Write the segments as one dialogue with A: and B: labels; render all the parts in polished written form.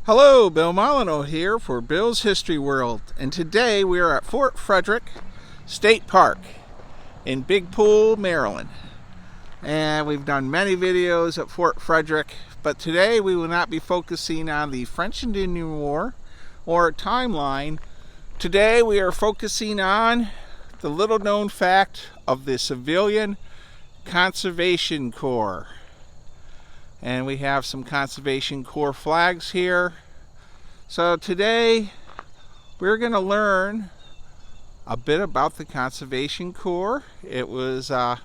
A: Hello, Bill Molyneux here for Bill's History World, and today we are at Fort Frederick State Park in Big Pool, Maryland. And we've done many videos at Fort Frederick, but today we will not be focusing on the French Indian War or timeline. Today we are focusing on the little known fact of the Civilian Conservation Corps. And we have some Conservation Corps flags here. So today we're going to learn a bit about the Conservation Corps. It was, well,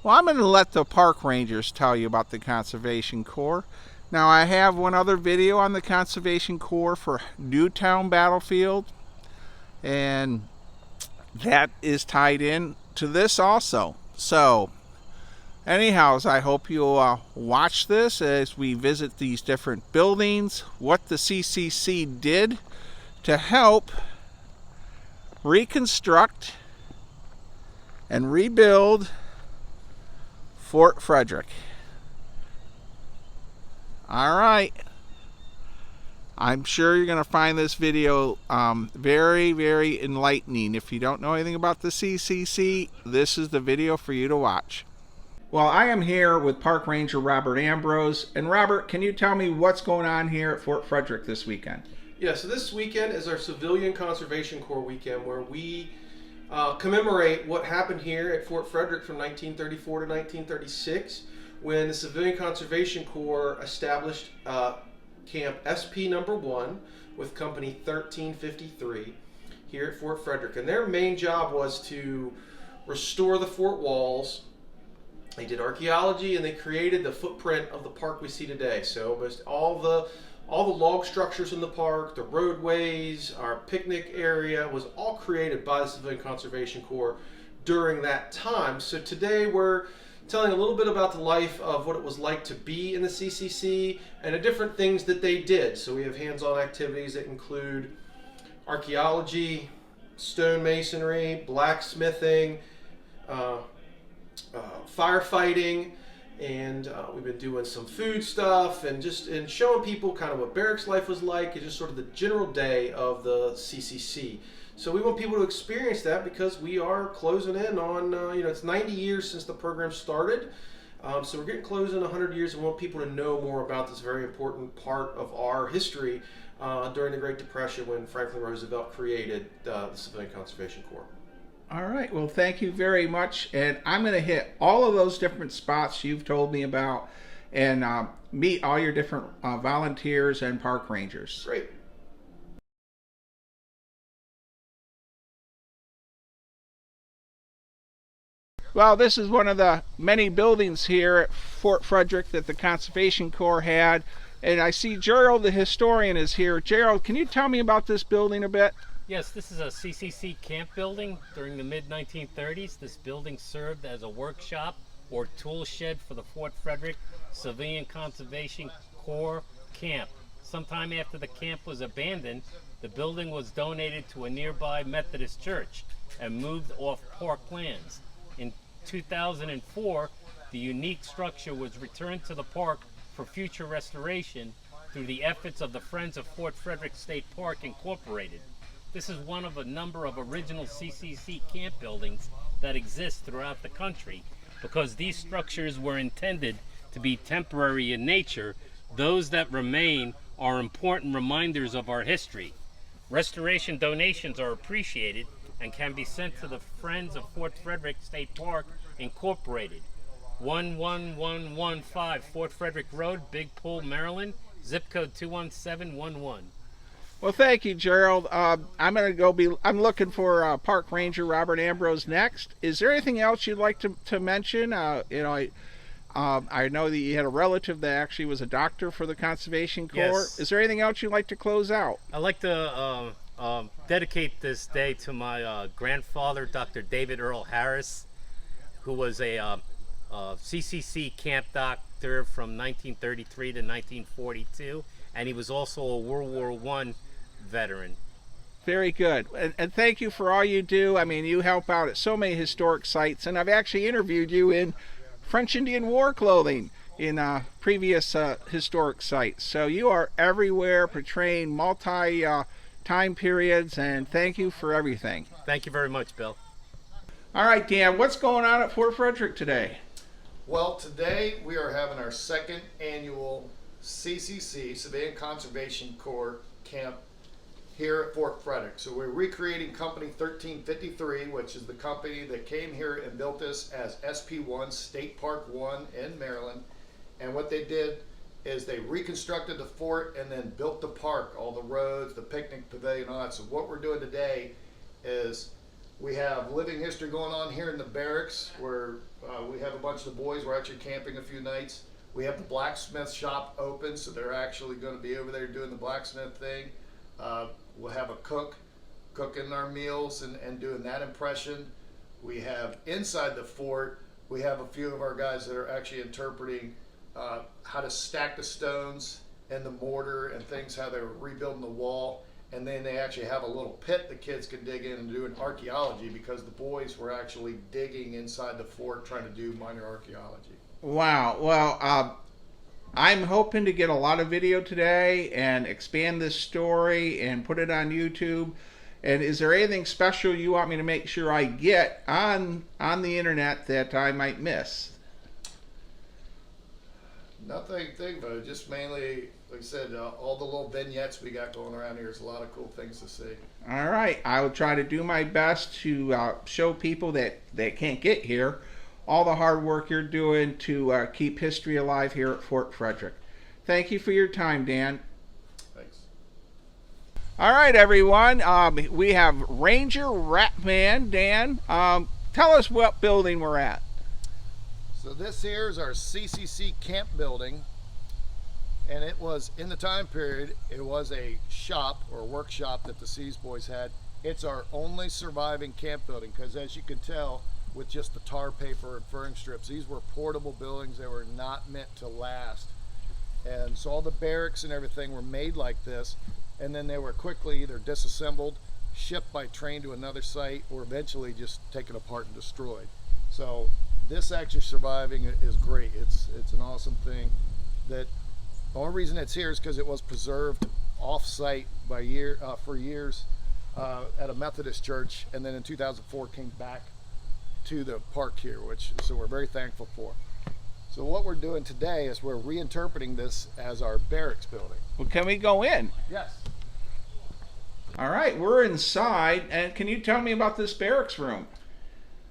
A: I'm going to let the park rangers tell you about the Conservation Corps. Now I have one other video on the Conservation Corps for Newtown Battlefield, and that is tied in to this also. So anyhow, I hope you'll watch this as we visit these different buildings, what the CCC did to help reconstruct and rebuild Fort Frederick. All right. I'm sure you're going to find this video very, very enlightening. If you don't know anything about the CCC, this is the video for you to watch. Well, I am here with Park Ranger Robert Ambrose. And Robert, can you tell me what's going on here at Fort Frederick this weekend?
B: Yeah, so this weekend is our Civilian Conservation Corps weekend, where we commemorate what happened here at Fort Frederick from 1934 to 1936, when the Civilian Conservation Corps established Camp SP number 1 with Company 1353 here at Fort Frederick. And their main job was to restore the fort walls. They did archaeology, and they created the footprint of the park we see today. So almost all the log structures in the park, the roadways, our picnic area was all created by the Civilian Conservation Corps during that time. So today we're telling a little bit about the life of what it was like to be in the CCC and the different things that they did. So we have hands-on activities that include archaeology, stonemasonry, blacksmithing, firefighting, and we've been doing some food stuff and showing people kind of what barracks life was like and just sort of the general day of the CCC. So we want people to experience that because we are closing in on, it's 90 years since the program started. So we're getting close in 100 years, and we want people to know more about this very important part of our history during the Great Depression, when Franklin Roosevelt created the Civilian Conservation Corps.
A: All right, well, thank you very much. And I'm going to hit all of those different spots you've told me about and meet all your different volunteers and park rangers.
B: Great.
A: Well, this is one of the many buildings here at Fort Frederick that the Conservation Corps had. And I see Gerald, the historian, is here. Gerald, can you tell me about this building a bit?
C: Yes, this is a CCC camp building. During the mid-1930s, this building served as a workshop or tool shed for the Fort Frederick Civilian Conservation Corps camp. Sometime after the camp was abandoned, the building was donated to a nearby Methodist church and moved off park lands. In 2004, the unique structure was returned to the park for future restoration through the efforts of the Friends of Fort Frederick State Park Incorporated. This is one of a number of original CCC camp buildings that exist throughout the country. Because these structures were intended to be temporary in nature, those that remain are important reminders of our history. Restoration donations are appreciated and can be sent to the Friends of Fort Frederick State Park Incorporated, 11115 Fort Frederick Road, Big Pool, Maryland, zip code 21711.
A: Well, thank you, Gerald. I'm looking for Park Ranger Robert Ambrose next. Is there anything else you'd like to mention? I know that you had a relative that actually was a doctor for the Conservation Corps.
C: Yes.
A: Is there anything else you'd like to close out?
C: I'd like to dedicate this day to my grandfather, Dr. David Earl Harris, who was a CCC camp doctor from 1933 to 1942, and he was also a World War I veteran.
A: Very good. And thank you for all you do. I mean, you help out at so many historic sites, and I've actually interviewed you in French Indian War clothing. in previous historic sites. So you are everywhere, portraying multi time periods, and thank you for everything.
C: Thank you very much, Bill.
A: All right, Dan, what's going on at Fort Frederick today?
D: Well, today we are having our second annual CCC, Civilian Conservation Corp camp here at Fort Frederick. So we're recreating Company 1353, which is the company that came here and built this as SP1, State Park 1 in Maryland. And what they did is they reconstructed the fort and then built the park, all the roads, the picnic pavilion, all that. So what we're doing today is we have living history going on here in the barracks, where we have a bunch of the boys. We're actually camping a few nights. We have the blacksmith shop open, so they're actually going to be over there doing the blacksmith thing. We'll have a cook cooking our meals and doing that impression. We have inside the fort, we have a few of our guys that are actually interpreting how to stack the stones and the mortar and things, how they're rebuilding the wall. And then they actually have a little pit the kids can dig in and do an archaeology, because the boys were actually digging inside the fort trying to do minor archaeology.
A: Wow. Well, I'm hoping to get a lot of video today and expand this story and put it on YouTube. And is there anything special you want me to make sure I get on the internet that I might miss?
D: Nothing, but just mainly, like I said, all the little vignettes we got going around here is a lot of cool things to see.
A: All right. I will try to do my best to show people that can't get here all the hard work you're doing to keep history alive here at Fort Frederick. Thank you for your time, Dan.
D: Thanks.
A: All right, everyone. We have Ranger Ratman Dan. Tell us what building we're at.
D: So this here is our CCC camp building, and it was, in the time period, it was a shop or workshop that the Seas boys had. It's our only surviving camp building, because as you can tell, with just the tar paper and furring strips, these were portable buildings. They were not meant to last. And so all the barracks and everything were made like this, and then they were quickly either disassembled, shipped by train to another site, or eventually just taken apart and destroyed. So this actually surviving is great. It's an awesome thing. That the only reason it's here is because it was preserved off-site for years at a Methodist church, and then in 2004 came back to the park here, so we're very thankful for. So what we're doing today is we're reinterpreting this as our barracks building.
A: Well, can we go in?
D: Yes.
A: All right, we're inside, and can you tell me about this barracks room?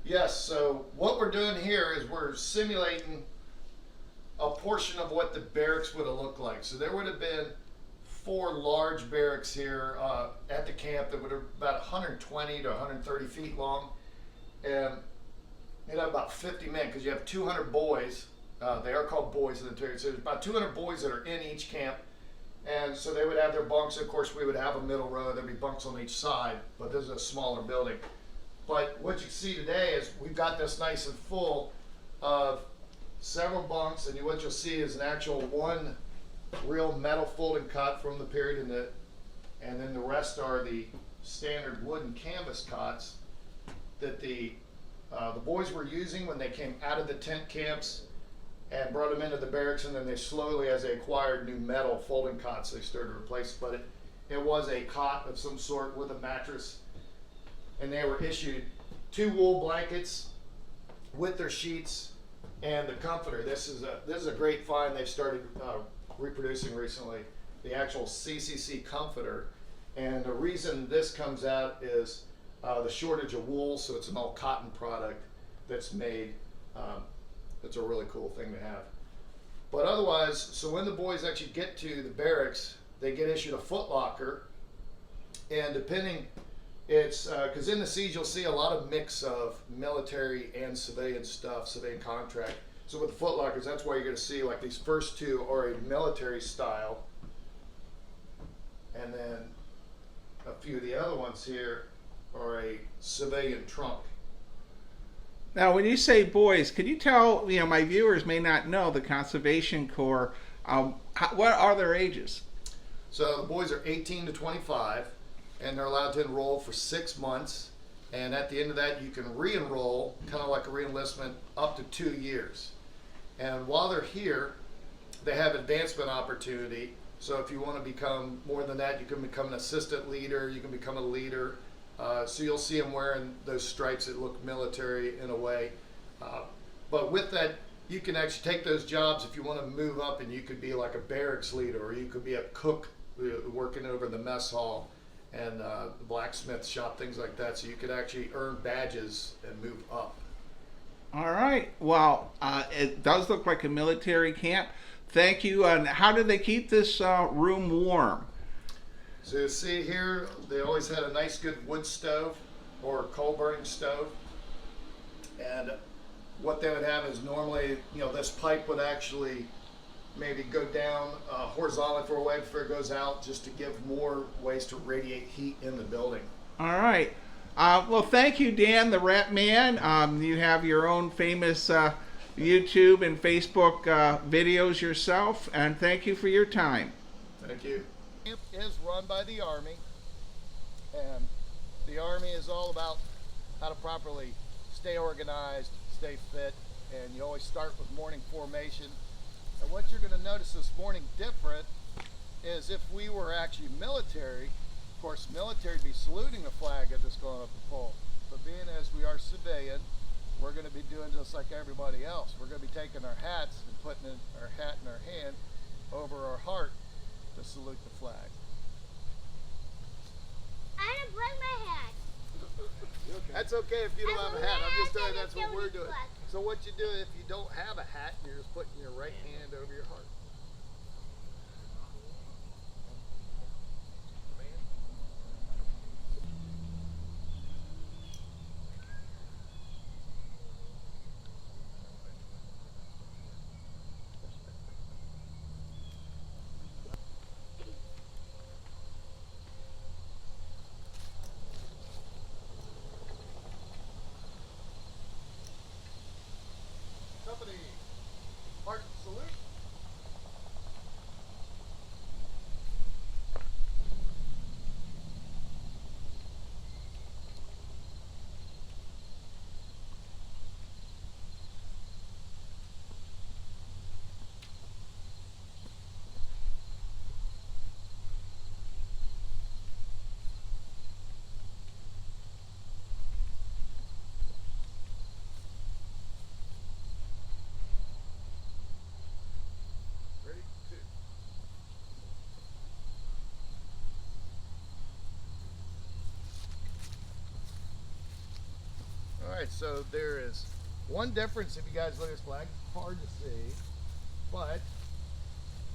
D: Yes, so what we're doing here is we're simulating a portion of what the barracks would have looked like. So there would have been 4 large barracks here at the camp that would have about 120 to 130 feet long. And you'd have about 50 men, because you have 200 boys. They are called boys in the interior. So there's about 200 boys that are in each camp. And so they would have their bunks. Of course, we would have a middle row. There'd be bunks on each side, but this is a smaller building. But what you see today is we've got this nice and full of several bunks, and what you'll see is an actual one real metal folding cot from the period, and then the rest are the standard wooden canvas cots that the boys were using when they came out of the tent camps and brought them into the barracks, and then they slowly, as they acquired new metal folding cots, they started to replace. But it was a cot of some sort with a mattress, and they were issued 2 wool blankets with their sheets and the comforter. This is a great find they've started reproducing recently, the actual CCC comforter. And the reason this comes out is the shortage of wool, so it's an all cotton product that's made. It's a really cool thing to have. But otherwise, so when the boys actually get to the barracks, they get issued a foot locker, and depending, it's because in the Siege you'll see a lot of mix of military and civilian stuff, civilian contract. So with the foot lockers, that's why you're going to see like these first 2 are a military style, and then a few of the other ones here are a civilian trunk.
A: Now, when you say boys, can you tell, my viewers may not know the Conservation Corp, what are their ages?
D: So the boys are 18 to 25, and they're allowed to enroll for 6 months. And at the end of that, you can re-enroll, kind of like a re-enlistment, up to 2 years. And while they're here, they have advancement opportunity. So if you want to become more than that, you can become an assistant leader, you can become a leader. So you'll see them wearing those stripes that look military in a way. But with that, you can actually take those jobs if you want to move up, and you could be like a barracks leader, or you could be a cook working over the mess hall and the blacksmith shop, things like that. So you could actually earn badges and move up.
A: All right. Well, it does look like a military camp. Thank you. And how do they keep this room warm?
D: So you see here, they always had a nice good wood stove or coal burning stove. And what they would have is normally, this pipe would actually maybe go down horizontally for a way before it goes out, just to give more ways to radiate heat in the building.
A: All right. Well, thank you, Dan, the Rat Man. You have your own famous YouTube and Facebook videos yourself, and thank you for your time.
D: Thank you. Camp is run by the Army, and the Army is all about how to properly stay organized, stay fit, and you always start with morning formation. And what you're going to notice this morning different is if we were actually military, of course military would be saluting the flag as it's going up the pole. But being as we are civilian, we're going to be doing just like everybody else. We're going to be taking our hats and putting our hat in our hand over our heart to salute the flag.
E: I didn't bring my hat.
D: That's okay if you don't have a hat. I'm just telling you that's what we're doing.
E: Flag.
D: So what you do if you don't have a hat, you're just putting your right hand over your heart. Company, heart salute. Ready? 2. All right, so there is one difference if you guys look at this flag. It's hard to see, but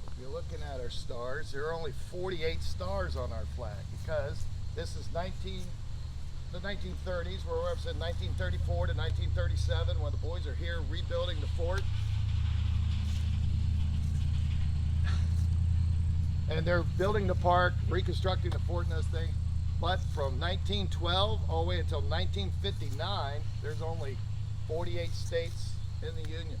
D: if you're looking at our stars, there are only 48 stars on our flag because this is the 1930s, where we're representing 1934 to 1937 when the boys are here rebuilding the fort. And they're building the park, reconstructing the fort and those things. But from 1912 all the way until 1959, there's only 48 states in the Union.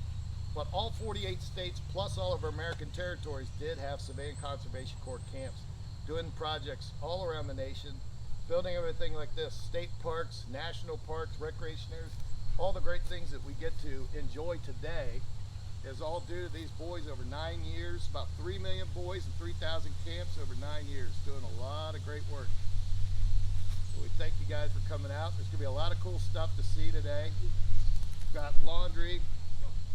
D: But all 48 states, plus all of our American territories, did have Civilian Conservation Corps camps, doing projects all around the nation, building everything like this: state parks, national parks, recreation areas. All the great things that we get to enjoy today is all due to these boys over 9 years, about 3 million boys and 3,000 camps over 9 years, doing a lot of great work. So we thank you guys for coming out. There's gonna be a lot of cool stuff to see today. We've got laundry,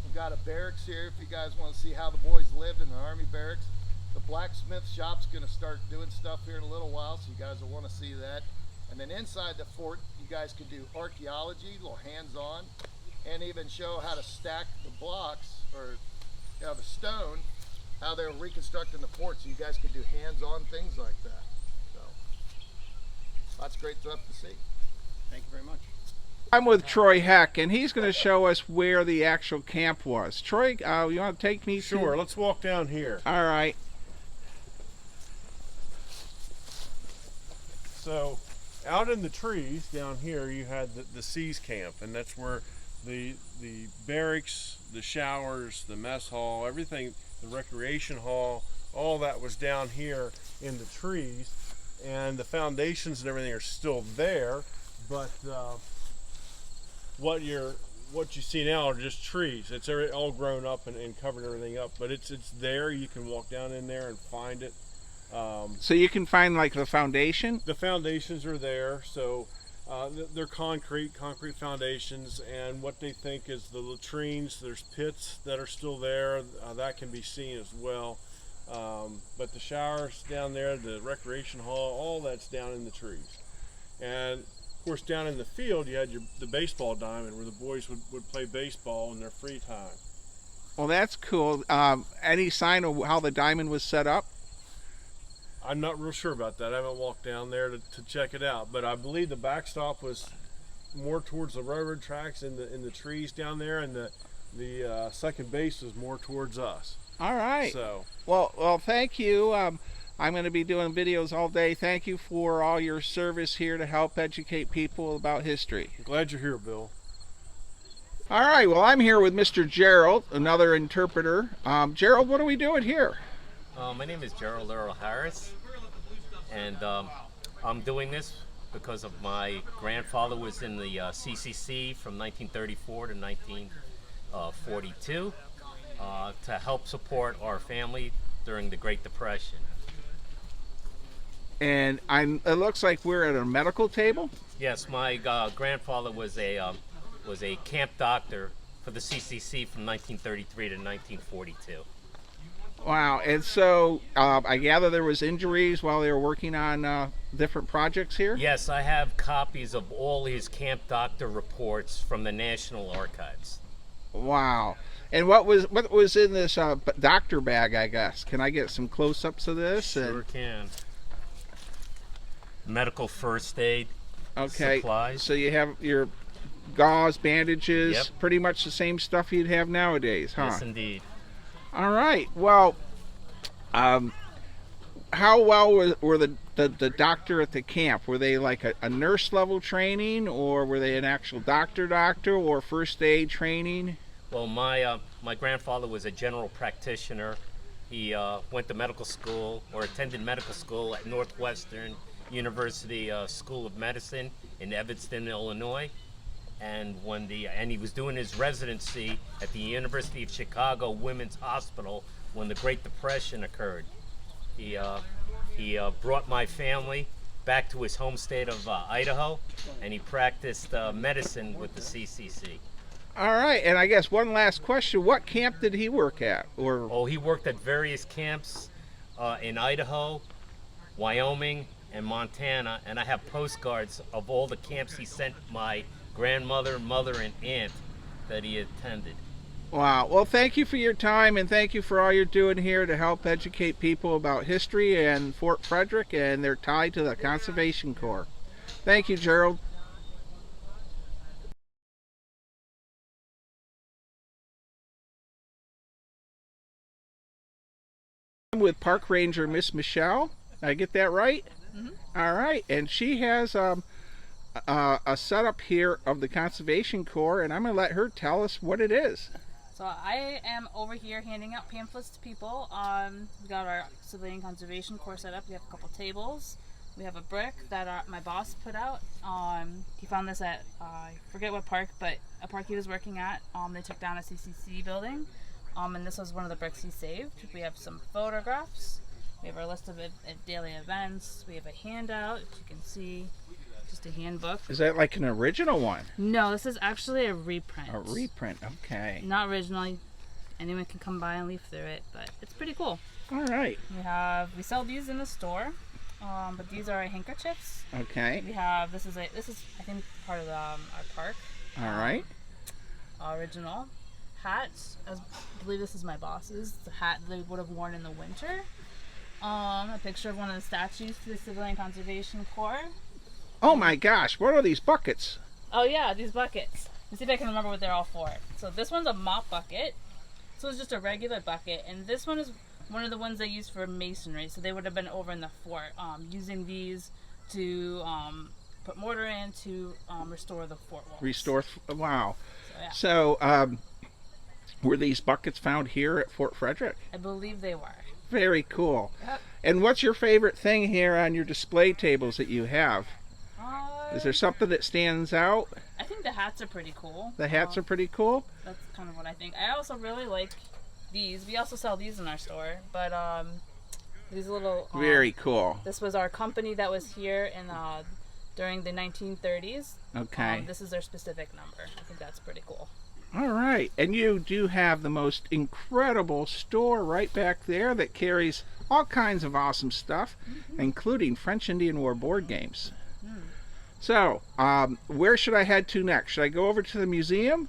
D: we've got a barracks here if you guys want to see how the boys lived in the Army barracks. The blacksmith shop's gonna start doing stuff here in a little while, so you guys will want to see that. And then inside the fort, you guys can do archaeology, a little hands-on, and even show how to stack the blocks, or the stone, how they're reconstructing the fort, so you guys can do hands-on things like that. So lots of great stuff to see.
C: Thank you very much.
A: I'm with Troy Heck, and he's going to show us where the actual camp was. Troy, you want to take me?
F: Sure, let's walk down here.
A: All right.
F: So out in the trees down here you had the C's camp, and that's where the barracks, the showers, the mess hall, everything, the recreation hall, all that was down here in the trees, and the foundations and everything are still there. But what you're what you see now are just trees. It's already all grown up and covered everything up, but it's there. You can walk down in there and find it.
A: So you can find like the foundation?
F: The foundations are there, so they're concrete foundations, and what they think is the latrines. There's pits that are still there, that can be seen as well. But the showers down there, the recreation hall, all that's down in the trees. And of course down in the field you had the baseball diamond where the boys would play baseball in their free time.
A: Well, that's cool. Any sign of how the diamond was set up?
F: I'm not real sure about that. I haven't walked down there to check it out, but I believe the backstop was more towards the railroad tracks in the trees down there, and the second base was more towards us.
A: All right.
F: So
A: well, thank you. I'm going to be doing videos all day. Thank you for all your service here to help educate people about history.
F: I'm glad you're here, Bill.
A: All right. Well, I'm here with Mr. Gerald, another interpreter. Gerald, what are we doing here?
C: My name is Gerald Earl Harris, and I'm doing this because of my grandfather was in the CCC from 1934 to 1942 to help support our family during the Great Depression.
A: And it looks like we're at a medical table?
C: Yes, my grandfather was a camp doctor for the CCC from 1933 to 1942.
A: Wow. And so I gather there was injuries while they were working on different projects here?
C: Yes, I have copies of all his camp doctor reports from the National Archives.
A: Wow. And what was in this doctor bag, I guess? Can I get some close-ups of this?
C: Sure can. Medical first aid.
A: Okay.
C: Supplies.
A: So you have your gauze, bandages,
C: Yep.
A: pretty much the same stuff you'd have nowadays, huh?
C: Yes, indeed.
A: All right. Well, how well were the doctor at the camp? Were they like a nurse level training, or were they an actual doctor, or first aid training?
C: Well, my grandfather was a general practitioner. He went to medical school, or attended medical school at Northwestern University School of Medicine in Evanston, Illinois. And he was doing his residency at the University of Chicago Women's Hospital when the Great Depression occurred. He brought my family back to his home state of Idaho, and he practiced medicine with the CCC.
A: All right, and I guess one last question: what camp did he work at?
C: He worked at various camps in Idaho, Wyoming, and Montana, and I have postcards of all the camps he sent my grandmother, mother, and aunt that he attended.
A: Wow. Well, thank you for your time, and thank you for all you're doing here to help educate people about history and Fort Frederick and their tie to the Conservation Corp. Thank you, Gerald. I'm with Park Ranger Miss Michelle. Did I get that right?
G: Mm-hmm.
A: All right, and she has a setup here of the Conservation Corps, and I'm going to let her tell us what it is.
G: So I am over here handing out pamphlets to people. We got our Civilian Conservation Corps set up. We have a couple tables. We have a brick that my boss put out. He found this at, I forget what park, but a park he was working at. They took down a CCC building, and this was one of the bricks he saved. We have some photographs. We have our list of daily events. We have a handout, as you can see. Just a handbook.
A: Is that like an original one?
G: No, this is actually a reprint.
A: A reprint, okay.
G: Not original. Anyone can come by and leaf through it, but it's pretty cool.
A: All right.
G: We sell these in the store, but these are our handkerchiefs.
A: Okay.
G: We have this is I think part of our park.
A: All right.
G: Original hats. I believe this is my boss's. The hat they would have worn in the winter. A picture of one of the statues to the Civilian Conservation Corps.
A: Oh my gosh, what are these buckets?
G: Oh yeah, these buckets. Let's see if I can remember what they're all for. So this one's a mop bucket. This one's just a regular bucket, and this one is one of the ones they use for masonry. So they would have been over in the fort, using these to put mortar in to restore the fort walls.
A: Wow.
G: So, yeah.
A: So were these buckets found here at Fort Frederick?
G: I believe they were.
A: Very cool.
G: Yep.
A: And what's your favorite thing here on your display tables that you have? Is there something that stands out?
G: I think the hats are pretty cool.
A: The hats are pretty cool.
G: That's kind of what I think. I also really like these. We also sell these in our store, but these little.
A: Very cool.
G: This was our company that was here in during the 1930s.
A: Okay.
G: This is their specific number. I think that's pretty cool.
A: All right, and you do have the most incredible store right back there that carries all kinds of awesome stuff, including French Indian War board games. So, where should I head to next? Should I go over to the museum?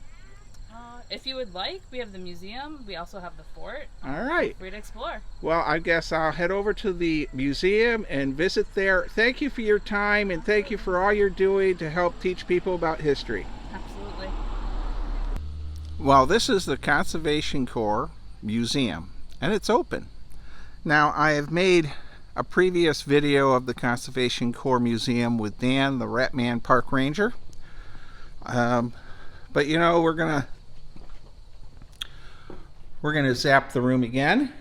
G: If you would like, we have the museum. We also have the fort.
A: All right.
G: Feel free to explore.
A: Well, I guess I'll head over to the museum and visit there. Thank you for your time, and thank you for all you're doing to help teach people about history.
G: Absolutely.
A: Well, this is the Conservation Corp Museum, and it's open. Now, I have made a previous video of the Conservation Corp Museum with Dan, the Ratman Park Ranger. But you know, we're gonna zap the room again.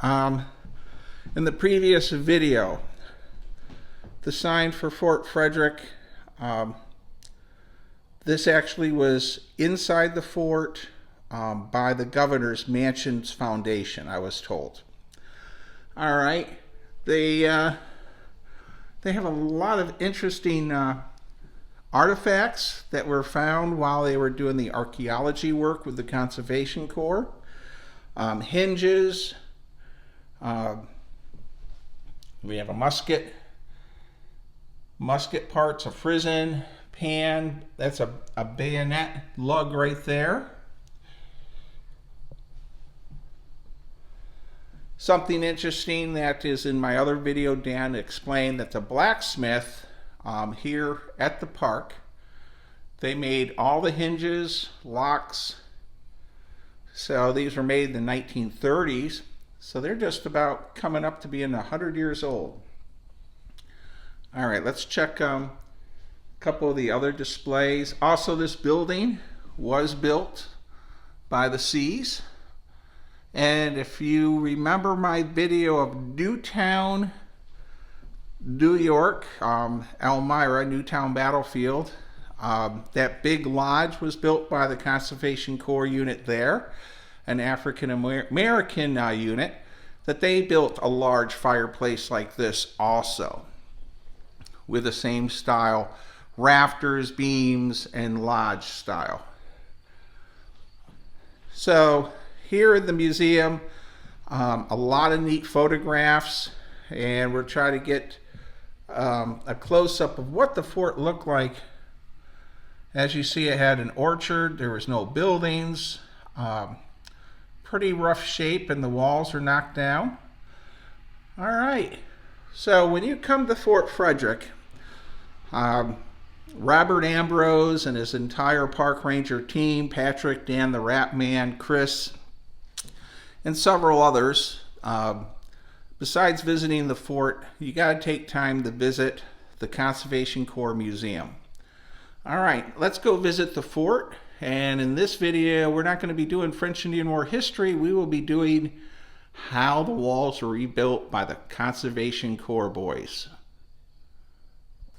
A: In the previous video, the sign for Fort Frederick, this actually was inside the fort by the Governor's Mansion's Foundation, I was told. All right, they have a lot of interesting artifacts that were found while they were doing the archaeology work with the Conservation Corps. Hinges. We have a musket parts, a frizzen, pan. That's a bayonet lug right there. Something interesting that is in my other video, Dan explained that the blacksmith here at the park, they made all the hinges, locks. So these were made in the 1930s. So they're just about coming up to being 100 years old. All right, let's check a couple of the other displays. Also, this building was built by the Seas. And if you remember my video of Newtown, New York, Elmira, Newtown Battlefield, that big lodge was built by the Conservation Corps unit there, an African American unit, that they built a large fireplace like this also, with the same style, rafters, beams, and lodge style. So here in the museum, a lot of neat photographs, and we're trying to get a close-up of what the fort looked like. As you see, it had an orchard, there was no buildings, pretty rough shape, and the walls are knocked down. All right, so when you come to Fort Frederick, Robert Ambrose and his entire park ranger team, Patrick, Dan the Rat Man, Chris, and several others, besides visiting the fort, you got to take time to visit the Conservation Corps Museum. All right, let's go visit the fort. And in this video, we're not going to be doing French Indian War history. We will be doing how the walls were rebuilt by the Conservation Corps boys.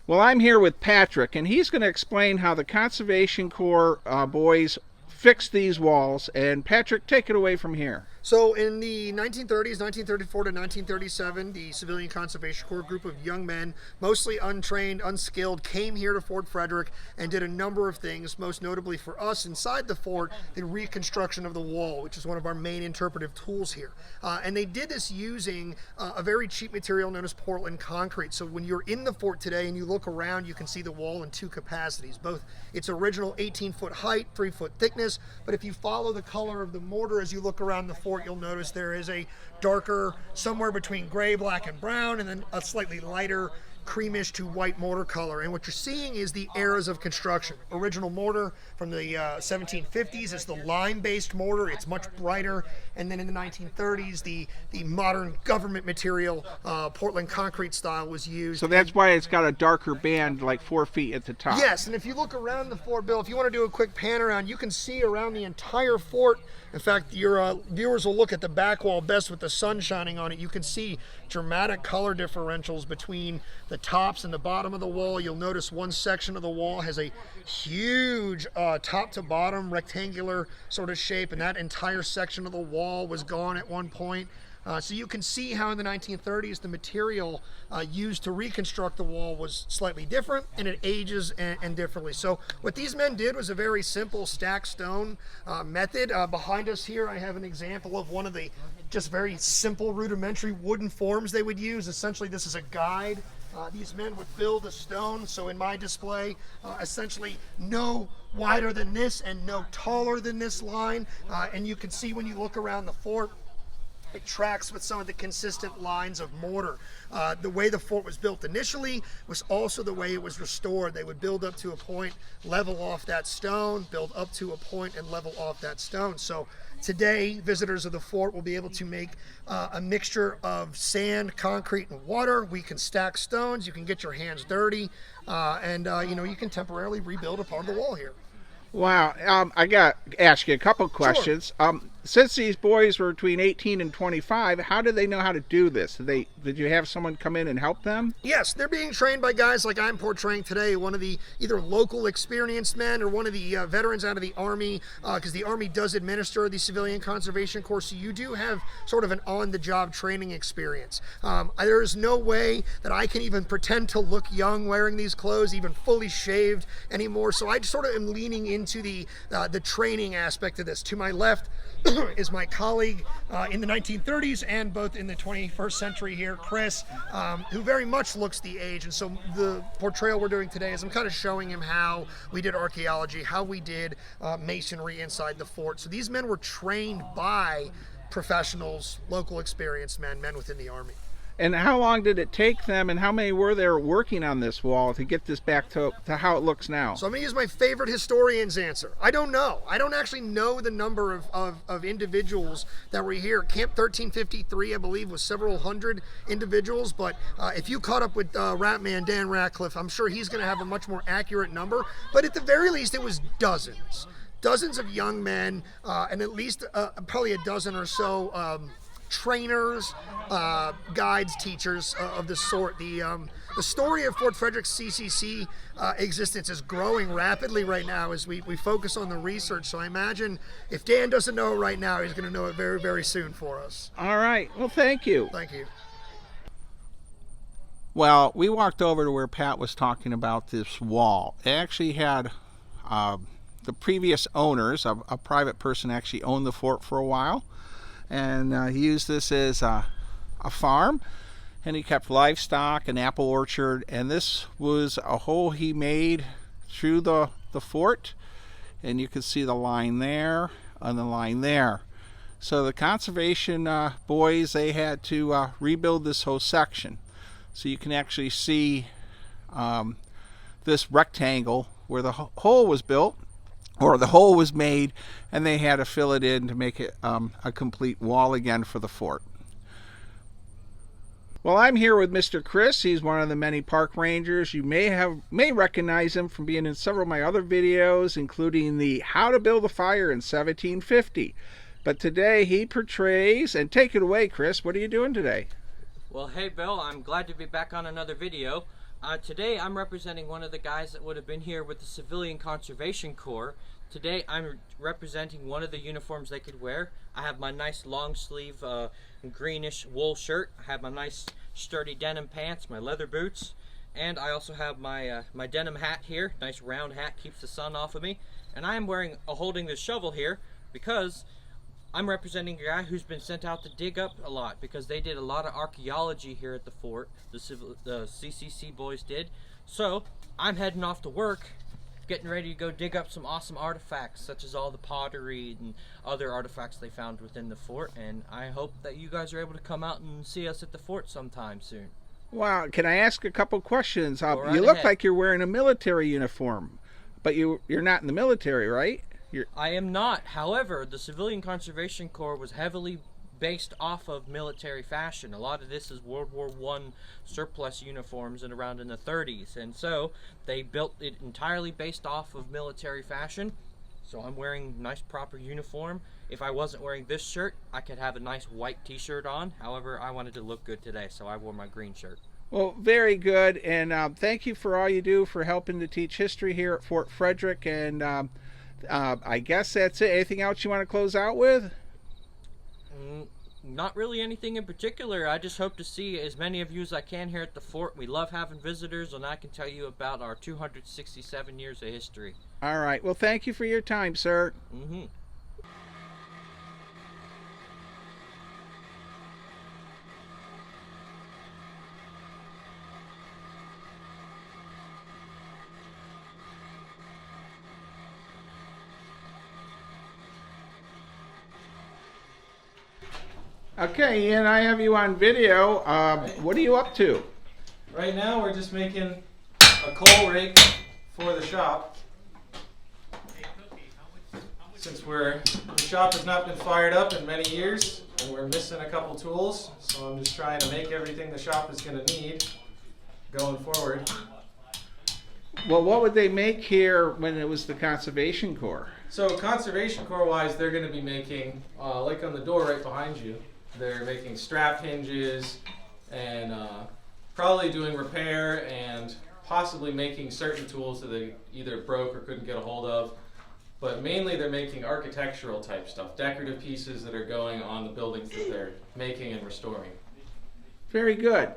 A: Well, I'm here with Patrick, and he's going to explain how the Conservation Corps boys fixed these walls. And Patrick, take it away from here.
H: So in the 1930s, 1934 to 1937, the Civilian Conservation Corps group of young men, mostly untrained, unskilled, came here to Fort Frederick and did a number of things, most notably for us inside the fort, the reconstruction of the wall, which is one of our main interpretive tools here. And they did this using a very cheap material known as Portland concrete. So when you're in the fort today and you look around, you can see the wall in two capacities, both its original 18-foot height, 3-foot thickness, but if you follow the color of the mortar as you look around the fort, you'll notice there is a darker, somewhere between gray, black, and brown, and then a slightly lighter creamish to white mortar color. And what you're seeing is the eras of construction. Original mortar from the 1750s is the lime-based mortar. It's much brighter. And then in the 1930s, the modern government material, Portland concrete style, was used.
A: So that's why it's got a darker band, like 4 feet at the top.
H: Yes, and if you look around the fort, Bill, if you want to do a quick pan around, you can see around the entire fort. In fact, your viewers will look at the back wall best with the sun shining on it. You can see dramatic color differentials between the the tops and the bottom of the wall. You'll notice one section of the wall has a huge top to bottom rectangular sort of shape, and that entire section of the wall was gone at one point. So you can see how in the 1930s the material used to reconstruct the wall was slightly different, and it ages and differently. So what these men did was a very simple stack stone method. Behind us here I have an example of one of the just very simple rudimentary wooden forms they would use. Essentially this is a guide. These men would build a stone, so in my display, essentially no wider than this and no taller than this line. And you can see when you look around the fort, it tracks with some of the consistent lines of mortar. The way the fort was built initially was also the way it was restored. They would build up to a point, level off that stone, build up to a point, and level off that stone. So today, visitors of the fort will be able to make a mixture of sand, concrete, and water. We can stack stones. You can get your hands dirty, and you can temporarily rebuild a part of the wall here.
A: Wow, I got to ask you a couple questions.
H: Sure.
A: Since these boys were between 18 and 25, how did they know how to do this? Did you have someone come in and help them?
H: Yes, they're being trained by guys like I'm portraying today, one of the either local experienced men or one of the veterans out of the Army, because the Army does administer the Civilian Conservation Corps, so you do have sort of an on-the-job training experience. There is no way that I can even pretend to look young wearing these clothes, even fully shaved anymore, so I sort of am leaning into the training aspect of this. To my left is my colleague in the 1930s and both in the 21st century here, Chris, who very much looks the age. And so the portrayal we're doing today is I'm kind of showing him how we did archaeology, how we did masonry inside the fort. So these men were trained by professionals, local experienced men within the Army.
A: And how long did it take them, and how many were there working on this wall to get this back to how it looks now?
H: So I'm going to use my favorite historian's answer. I don't know. I don't actually know the number of individuals that were here. Camp 1353, I believe, was several hundred individuals, but if you caught up with Ratman Dan Ratcliffe, I'm sure he's going to have a much more accurate number. But at the very least, it was dozens of young men, and at least probably a dozen or so trainers, guides, teachers of the sort. The story of Fort Frederick's CCC existence is growing rapidly right now as we focus on the research. So I imagine if Dan doesn't know it right now, he's going to know it very, very soon for us.
A: All right. Well, thank you.
H: Thank you.
A: Well, we walked over to where Pat was talking about this wall. It actually had the previous owners, a private person actually owned the fort for a while. And he used this as a farm, and he kept livestock, an apple orchard, and this was a hole he made through the fort, and you can see the line there and the line there. So the conservation boys, they had to rebuild this whole section. So you can actually see this rectangle where the hole was built, or the hole was made, and they had to fill it in to make it a complete wall again for the fort. Well, I'm here with Mr. Chris. He's one of the many park rangers. You may recognize him from being in several of my other videos, including the How to Build a Fire in 1750. But today he portrays, and take it away, Chris. What are you doing today?
I: Well, hey Bill, I'm glad to be back on another video. Today I'm representing one of the guys that would have been here with the Civilian Conservation Corps. Today I'm representing one of the uniforms they could wear. I have my nice long sleeve greenish wool shirt. I have my nice sturdy denim pants, my leather boots, and I also have my my denim hat here. Nice round hat, keeps the sun off of me. And I am holding this shovel here because I'm representing a guy who's been sent out to dig up a lot, because they did a lot of archaeology here at the fort. The CCC boys did. So I'm heading off to work, getting ready to go dig up some awesome artifacts, such as all the pottery and other artifacts they found within the fort. And I hope that you guys are able to come out and see us at the fort sometime soon.
A: Wow, can I ask a couple questions?
I: Go right
A: you look
I: ahead.
A: like you're wearing a military uniform, but you're not in the military, right?
I: I am not. However, the Civilian Conservation Corps was heavily based off of military fashion. A lot of this is World War I surplus uniforms and around in the 30s, and so they built it entirely based off of military fashion. So I'm wearing nice proper uniform. If I wasn't wearing this shirt, I could have a nice white t-shirt on. However, I wanted to look good today, so I wore my green shirt.
A: Well, very good, and thank you for all you do for helping to teach history here at Fort Frederick, and I guess that's it. Anything else you want to close out with?
I: Not really anything in particular. I just hope to see as many of you as I can here at the fort. We love having visitors, and I can tell you about our 267 years of history.
A: All right. Well, thank you for your time, sir.
I: Mm-hmm.
A: Okay, Ian, I have you on video. What are you up to?
B: Right now we're just making a coal rake for the shop. Since the shop has not been fired up in many years and we're missing a couple tools, so I'm just trying to make everything the shop is going to need going forward.
A: Well, what would they make here when it was the Conservation Corp?
B: So Conservation Corp wise, they're going to be making, like on the door right behind you, they're making strap hinges and probably doing repair and possibly making certain tools that they either broke or couldn't get a hold of. But mainly they're making architectural type stuff, decorative pieces that are going on the buildings that they're making and restoring.
A: Very good.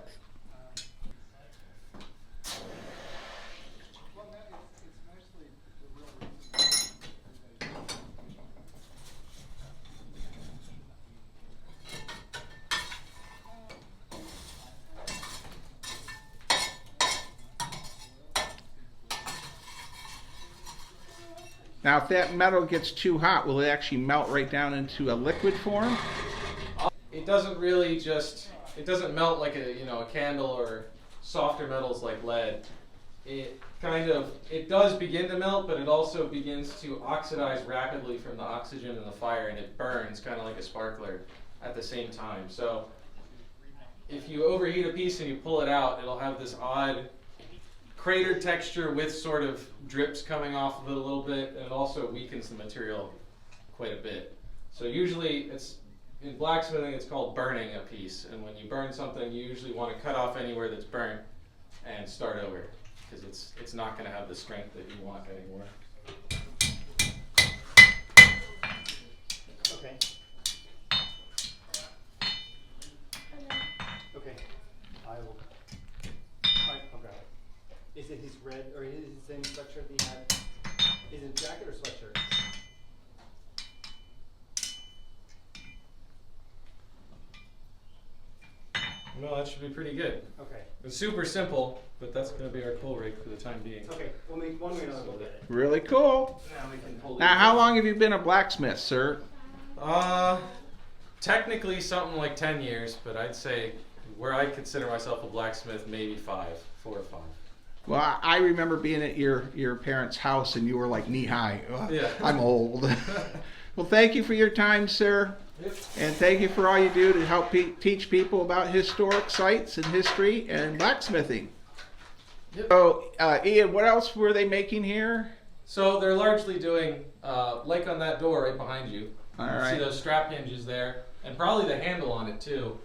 A: Now, if that metal gets too hot, will it actually melt right down into a liquid form?
B: It doesn't really it doesn't melt like a candle or softer metals like lead. It does begin to melt, but it also begins to oxidize rapidly from the oxygen in the fire, and it burns kind of like a sparkler at the same time. So if you overheat a piece and you pull it out, it'll have this odd cratered texture with sort of drips coming off of it a little bit, and it also weakens the material quite a bit. So usually in blacksmithing it's called burning a piece, and when you burn something you usually want to cut off anywhere that's burnt and start over, because it's not going to have the strength that you want anymore.
J: Okay. Okay. I will. Alright, I'll grab it. Is it his red, or is it the same sweatshirt that he had? Is it a jacket or sweatshirt?
B: No, that should be pretty good.
J: Okay.
B: It's super simple, but that's going to be our pull rake for the time being.
J: Okay, we'll make one way or another, we'll get it.
A: Really cool.
B: Now we can pull
A: Now, how long have you been a blacksmith, sir?
B: Technically something like 10 years, but I'd say where I consider myself a blacksmith, maybe 4 or 5.
A: Well, I remember being at your parents' house and you were like knee high.
B: Yeah.
A: I'm old. Well, thank you for your time, sir.
B: Yep.
A: And thank you for all you do to help teach people about historic sites and history and blacksmithing.
B: Yep.
A: So, Ian, what else were they making here?
B: So they're largely doing, like on that door right behind you.
A: All
B: You
A: right.
B: see those strap hinges there, and probably the handle on it too.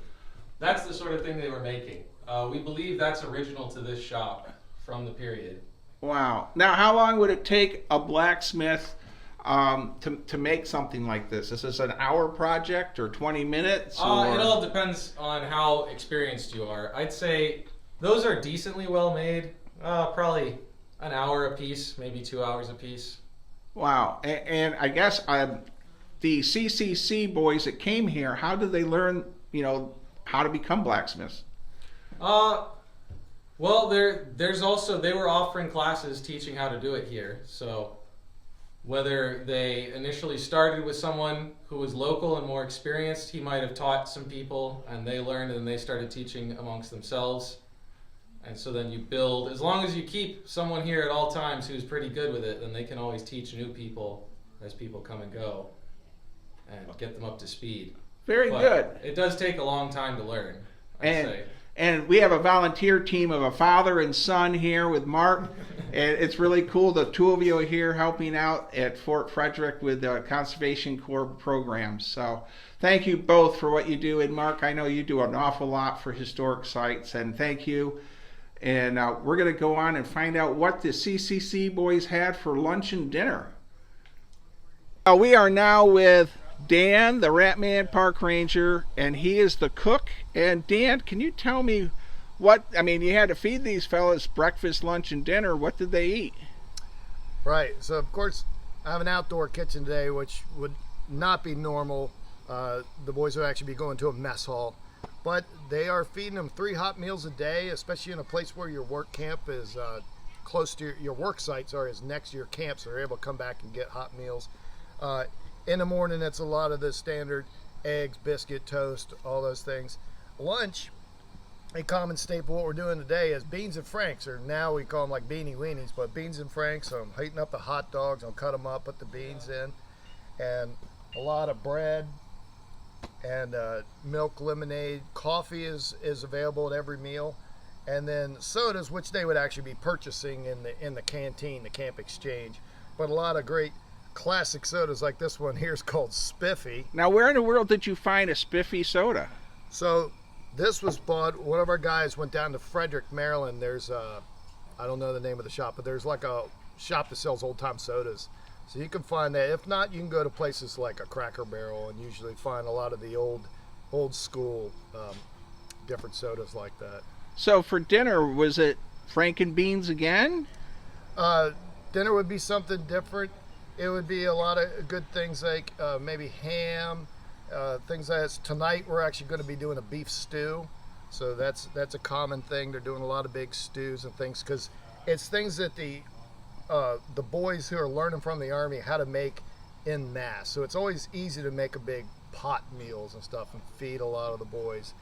B: That's the sort of thing they were making. We believe that's original to this shop from the period.
A: Wow. Now, how long would it take a blacksmith to make something like this? Is this an hour project or 20 minutes?
B: It all depends on how experienced you are. I'd say those are decently well made. Probably an hour a piece, maybe 2 hours a piece.
A: Wow. And I guess the CCC boys that came here, how did they learn, how to become blacksmiths?
B: Well, there's also, they were offering classes teaching how to do it here. So whether they initially started with someone who was local and more experienced, he might have taught some people and they learned and they started teaching amongst themselves. And so then you build, as long as you keep someone here at all times who's pretty good with it, then they can always teach new people as people come and go and get them up to speed.
A: Very good.
B: It does take a long time to learn, I'd say.
A: And we have a volunteer team of a father and son here with Mark. And it's really cool, the two of you are here helping out at Fort Frederick with the Conservation Corp programs. So thank you both for what you do. And Mark, I know you do an awful lot for historic sites, and thank you. And we're going to go on and find out what the CCC boys had for lunch and dinner. We are now with Dan, the Ratman Park Ranger, and he is the cook. And Dan, can you tell me what, I mean, you had to feed these fellas breakfast, lunch, and dinner. What did they eat?
D: Right, so of course I have an outdoor kitchen today, which would not be normal. The boys would actually be going to a mess hall, but they are feeding them 3 hot meals a day, especially in a place where your work camp is close to your work sites are is next to your camp, so they're able to come back and get hot meals. In the morning, it's a lot of the standard eggs, biscuit, toast, all those things. Lunch, a common staple, what we're doing today is beans and franks, or now we call them like beanie weenies, but beans and franks. So I'm heating up the hot dogs, I'll cut them up, put the beans in, and a lot of bread and milk, lemonade. Coffee is available at every meal, and then sodas, which they would actually be purchasing in the canteen, the camp exchange. But a lot of great classic sodas like this one here is called Spiffy.
A: Now, where in the world did you find a Spiffy soda?
D: So this was bought, one of our guys went down to Frederick, Maryland. There's I don't know the name of the shop, but there's like a shop that sells old time sodas. So you can find that. If not, you can go to places like a Cracker Barrel and usually find a lot of the old school different sodas like that. So
A: for dinner, was it Franken beans again?
D: Dinner would be something different. It would be a lot of good things like maybe ham, things like that. Tonight we're actually going to be doing a beef stew, so that's a common thing. They're doing a lot of big stews and things because it's things that the boys who are learning from the Army how to make en masse. So it's always easy to make a big pot meals and stuff and feed a lot of the boys.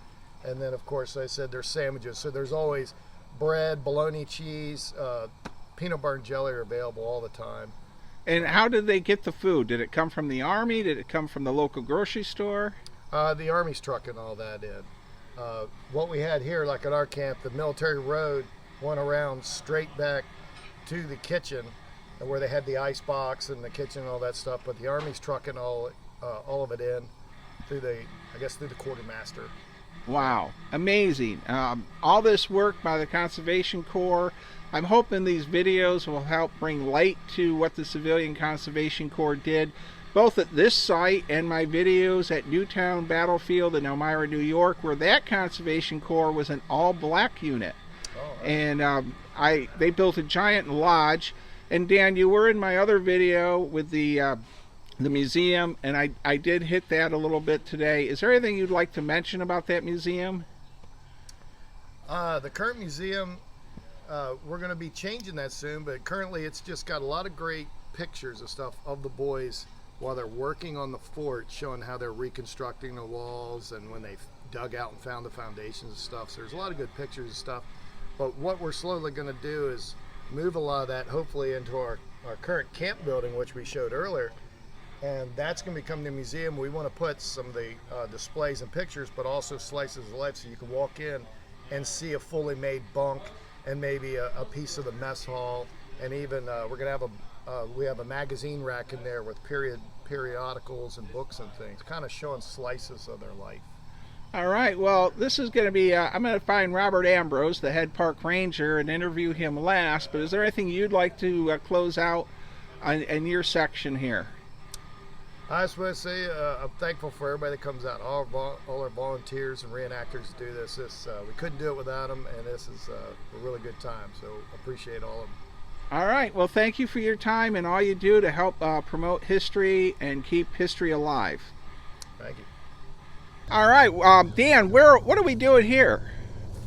D: And then of course I said there's sandwiches, so there's always bread, bologna cheese, peanut butter and jelly are available all the time.
A: And how did they get the food? Did it come from the Army? Did it come from the local grocery store?
D: The Army's trucking all that in. What we had here, like at our camp, the military road went around straight back to the kitchen where they had the ice box and the kitchen and all that stuff, but the Army's trucking all of it in through the quartermaster.
A: Wow, amazing. All this work by the Conservation Corps. I'm hoping these videos will help bring light to what the Civilian Conservation Corps did, both at this site and my videos at Newtown Battlefield in Elmira, New York, where that Conservation Corps was an all-black unit. Oh, right. And they built a giant lodge. And Dan, you were in my other video with the museum, and I did hit that a little bit today. Is there anything you'd like to mention about that museum?
D: The current museum, we're going to be changing that soon, but currently it's just got a lot of great pictures of stuff of the boys while they're working on the fort, showing how they're reconstructing the walls and when they dug out and found the foundations and stuff. So there's a lot of good pictures and stuff. But what we're slowly going to do is move a lot of that hopefully into our current camp building, which we showed earlier. And that's going to become the museum. We want to put some of the displays and pictures, but also slices of life so you can walk in and see a fully made bunk and maybe a piece of the mess hall, and even we're gonna have we have a magazine rack in there with periodicals and books and things, kind of showing slices of their life.
A: All right, well, this is going to be, I'm going to find Robert Ambrose, the head park ranger, and interview him last, but is there anything you'd like to close out in your section here?
D: I just want to say I'm thankful for everybody that comes out, all our volunteers and reenactors do this. We couldn't do it without them, and this is a really good time, so appreciate all of them.
A: All right, well, thank you for your time and all you do to help promote history and keep history alive.
D: Thank you.
A: All right, Dan, what are we doing here?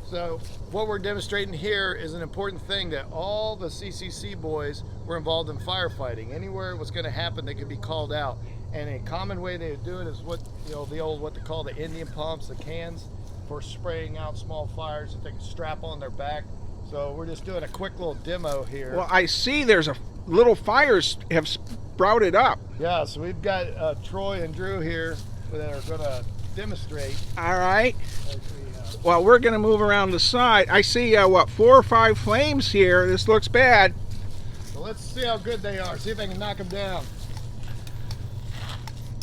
D: So what we're demonstrating here is an important thing, that all the CCC boys were involved in firefighting. Anywhere it was going to happen, they could be called out. And a common way they would do it is what they call the Indian pumps, the cans for spraying out small fires that they can strap on their back. So we're just doing a quick little demo here.
A: Well, I see there's a little fires have sprouted up.
D: Yeah, so we've got Troy and Drew here that are going to demonstrate.
A: All right. Well, we're going to move around the side. I see, 4 or 5 flames here. This looks bad.
D: let's see how good they are. See if I can knock them down.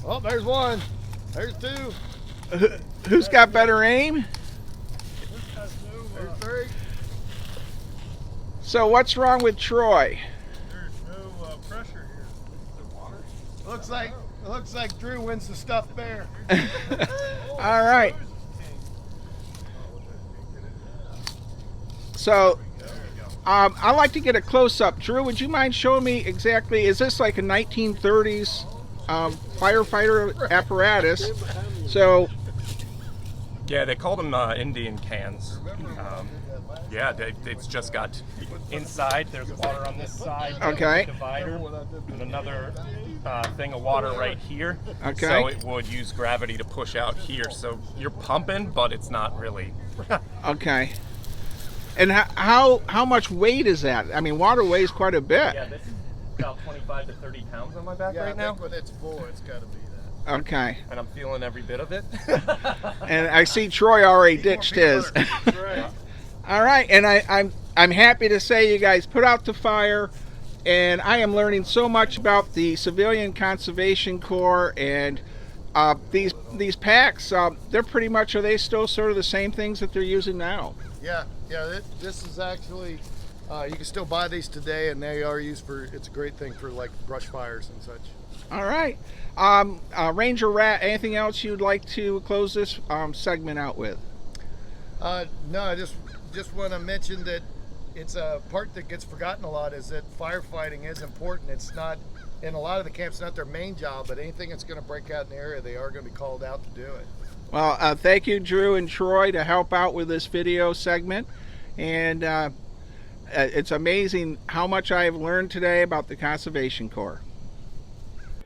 D: Oh, there's one. There's two.
A: Who's got better aim?
D: There's three.
A: So what's wrong with Troy?
F: There's no pressure here. The water.
D: Looks like Drew wins the stuffed bear.
A: All right. So I'd like to get a close-up. Drew, would you mind showing me exactly, is this like a 1930s firefighter apparatus? So
K: yeah, they call them Indian cans. Yeah, it's just got inside. There's water on this side.
A: Okay.
K: Divider, and another thing of water right here.
A: Okay.
K: So it would use gravity to push out here. So you're pumping, but it's not really.
A: Okay. And how much weight is that? I mean, water weighs quite a bit.
K: Yeah, this is about 25 to 30 pounds on my back
D: Yeah,
K: right now.
D: I think when it's full, it's got to be that.
A: Okay.
K: And I'm feeling every bit of it.
A: And I see Troy already ditched his. All right, and I'm happy to say you guys put out the fire, and I am learning so much about the Civilian Conservation Corps and these packs. They're pretty much, are they still sort of the same things that they're using now?
D: Yeah. This is actually, you can still buy these today, and they are used for. It's a great thing for like brush fires and such.
A: All right, Ranger Rat. Anything else you'd like to close this segment out with?
D: No, I just want to mention that it's a part that gets forgotten a lot, is that firefighting is important. It's not, in a lot of the camps, not their main job, but anything that's going to break out in the area, they are going to be called out to do it.
A: Well, thank you, Drew and Troy, to help out with this video segment. And it's amazing how much I've learned today about the Conservation Corps.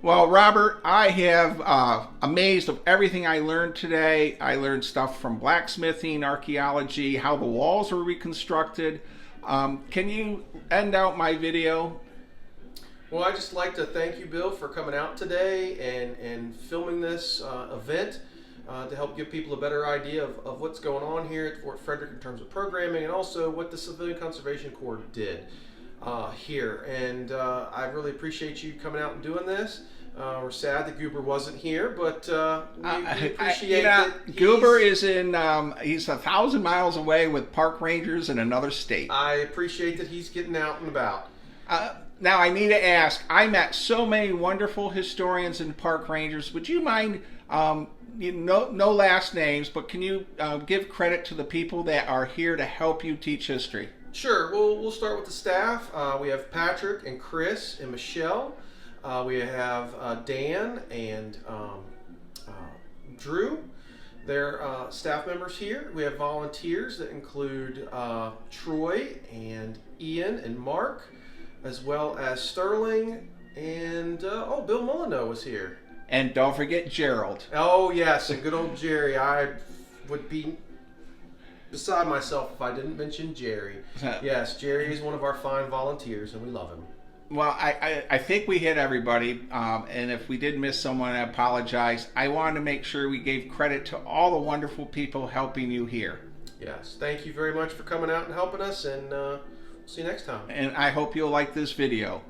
A: Well, Robert, I have amazed of everything I learned today. I learned stuff from blacksmithing, archaeology, how the walls were reconstructed. Can you end out my video?
B: Well, I'd just like to thank you, Bill, for coming out today and filming this event to help give people a better idea of what's going on here at Fort Frederick in terms of programming, and also what the Civilian Conservation Corps did here. And I really appreciate you coming out and doing this. We're sad that Goober wasn't here, but we appreciate that.
A: Goober is in, he's 1,000 miles away with park rangers in another state.
B: I appreciate that he's getting out and about.
A: Now I need to ask, I met so many wonderful historians and park rangers. Would you mind, no last names, but can you give credit to the people that are here to help you teach history?
B: Sure. We'll start with the staff. We have Patrick and Chris and Michelle. We have Dan and Drew. They're staff members here. We have volunteers that include Troy and Ian and Mark, as well as Sterling and Bill Molyneux was here.
A: And don't forget Gerald.
B: Oh yes, and good old Jerry. I would be beside myself if I didn't mention Jerry. Yes, Jerry is one of our fine volunteers, and we love him.
A: Well, I think we hit everybody, and if we did miss someone, I apologize. I wanted to make sure we gave credit to all the wonderful people helping you here.
B: Yes, thank you very much for coming out and helping us, and see you next time.
A: And I hope you'll like this video.